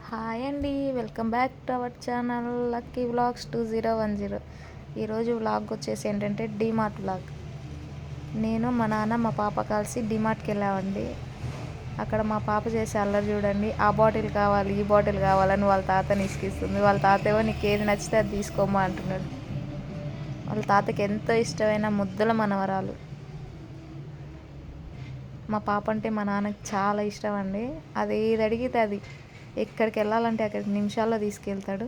Hi అండి, welcome back to our channel lucky vlogs 2010. ఈరోజు vlog వచ్చేసి ఏంటంటే డీమార్ట్ వ్లాగ్. నేను మా నాన్న మా పాప కలిసి డీమార్ట్కి వెళ్ళామండి. అక్కడ మా పాప చేసే అల్లరి చూడండి. ఆ బాటిల్ కావాలి, ఈ బాటిల్ కావాలని వాళ్ళ తాతని ఇసుకిస్తుంది. వాళ్ళ తాత ఏమో నీకు ఏది నచ్చితే అది తీసుకోమా అంటున్నాడు. వాళ్ళ తాతకి ఎంతో ఇష్టమైన ముద్దుల మనవరాలు. మా పాప అంటే మా నాన్నకి చాలా ఇష్టం అండి. అది ఏది అడిగితే అది, ఎక్కడికి వెళ్ళాలంటే అక్కడికి నిమిషాల్లో తీసుకెళ్తాడు.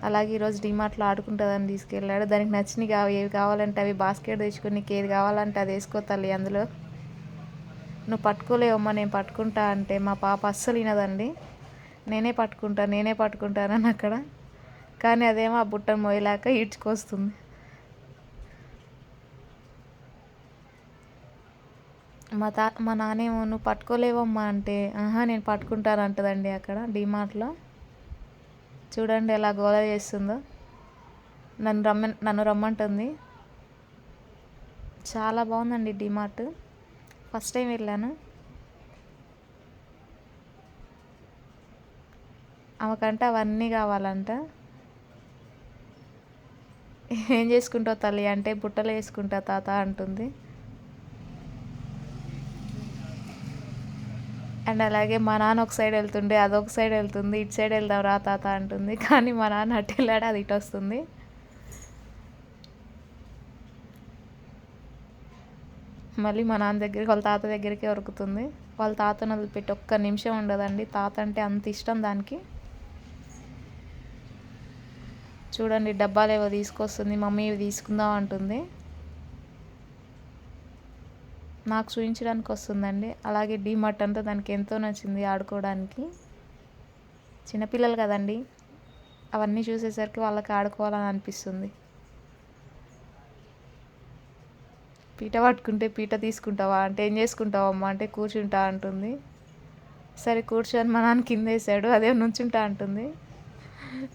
అలాగే ఈరోజు డీమార్ట్లో ఆడుకుంటుందని తీసుకెళ్ళాడు. దానికి నచ్చినవి ఏవి కావాలంటే అవి బాస్కెట్ తెచ్చుకొని నీకు ఏది కావాలంటే అది వేసుకో తల్లి, అందులో నువ్వు పట్టుకోలేవమ్మా నేను పట్టుకుంటా అంటే మా పాప అస్సలు వినదండి. నేనే పట్టుకుంటానని అక్కడ, కానీ అదేమో ఆ బుట్టను మోయలేక ఈడ్చుకొస్తుంది. మా నాన్నేమో నువ్వు పట్టుకోలేవమ్మా అంటే నేను పట్టుకుంటాను అంటదండి అక్కడ డీమార్ట్లో. చూడండి ఎలా గోల చేస్తుందో. నన్ను రమ్మంటుంది. చాలా బాగుందండి డీమార్ట్. ఫస్ట్ టైం వెళ్ళాను. ఆమెకంటే అవన్నీ కావాలంట. ఏం చేసుకుంటావు తల్లి అంటే బుట్టలో వేసుకుంటా తాత అంటుంది. అండ్ అలాగే మా నాన్న ఒక సైడ్ వెళ్తుండే అదొక సైడ్ వెళ్తుంది. ఇటు సైడ్ వెళ్దాం రా తాత అంటుంది. కానీ మా నాన్న అటు వెళ్ళాడు, అది ఇటు వస్తుంది. మళ్ళీ మా నాన్న దగ్గరికి వాళ్ళ తాత దగ్గరికి ఉరుకుతుంది. వాళ్ళ తాతను వదిలిపెట్టి ఒక్క నిమిషం ఉండదండి. తాత అంటే అంత ఇష్టం దానికి. చూడండి డబ్బాలు ఏవో తీసుకొస్తుంది. మమ్మీ ఇవి తీసుకుందాం అంటుంది. నాకు చూపించడానికి వస్తుందండి. అలాగే డీమార్ట్ అంతా దానికి ఎంతో నచ్చింది ఆడుకోవడానికి. చిన్నపిల్లలు కదండి, అవన్నీ చూసేసరికి వాళ్ళకి ఆడుకోవాలని అనిపిస్తుంది. పీట పట్టుకుంటే పీట తీసుకుంటావా అంటే ఏం చేసుకుంటావమ్మా అంటే కూర్చుంటా అంటుంది. సరే కూర్చొని మా నాన్న కింద వేసాడు, అదే నుంచుంటా అంటుంది.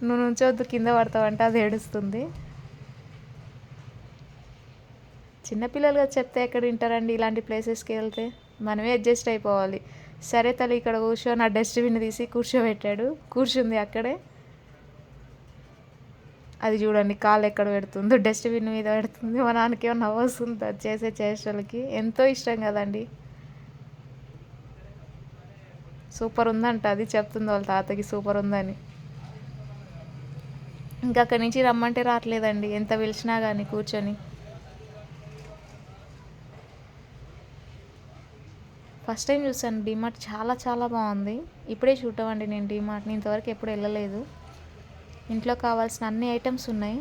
నువ్వు నుంచోద్దు కింద పడతావంటే అది ఏడుస్తుంది. చిన్నపిల్లలుగా చెప్తే ఎక్కడ వింటారండి. ఇలాంటి ప్లేసెస్కి వెళ్తే మనమే అడ్జస్ట్ అయిపోవాలి. సరే తల్లి ఇక్కడ కూర్చో, నా డస్ట్బిన్ తీసి కూర్చోబెట్టాడు. కూర్చుంది అక్కడే. అది చూడండి కాలు ఎక్కడ పెడుతుందో, డస్ట్బిన్ మీద పెడుతుంది. మా నాన్నకేమో నవ్వు వస్తుంది అది చేసే చేష్టలకి. ఎంతో ఇష్టం కదండి. సూపర్ ఉందంట, అది చెప్తుంది వాళ్ళ తాతకి సూపర్ ఉందని. ఇంకా అక్కడి నుంచి రమ్మంటే రావట్లేదండి, ఎంత పిలిచినా కానీ కూర్చొని. ఫస్ట్ టైం చూసాను డీమార్ట్, చాలా చాలా బాగుంది. ఇప్పుడే చూడటం అండి నేను డీమార్ట్ని ఇంతవరకు ఎప్పుడు వెళ్ళలేదు. ఇంట్లో కావాల్సిన అన్ని ఐటమ్స్ ఉన్నాయి.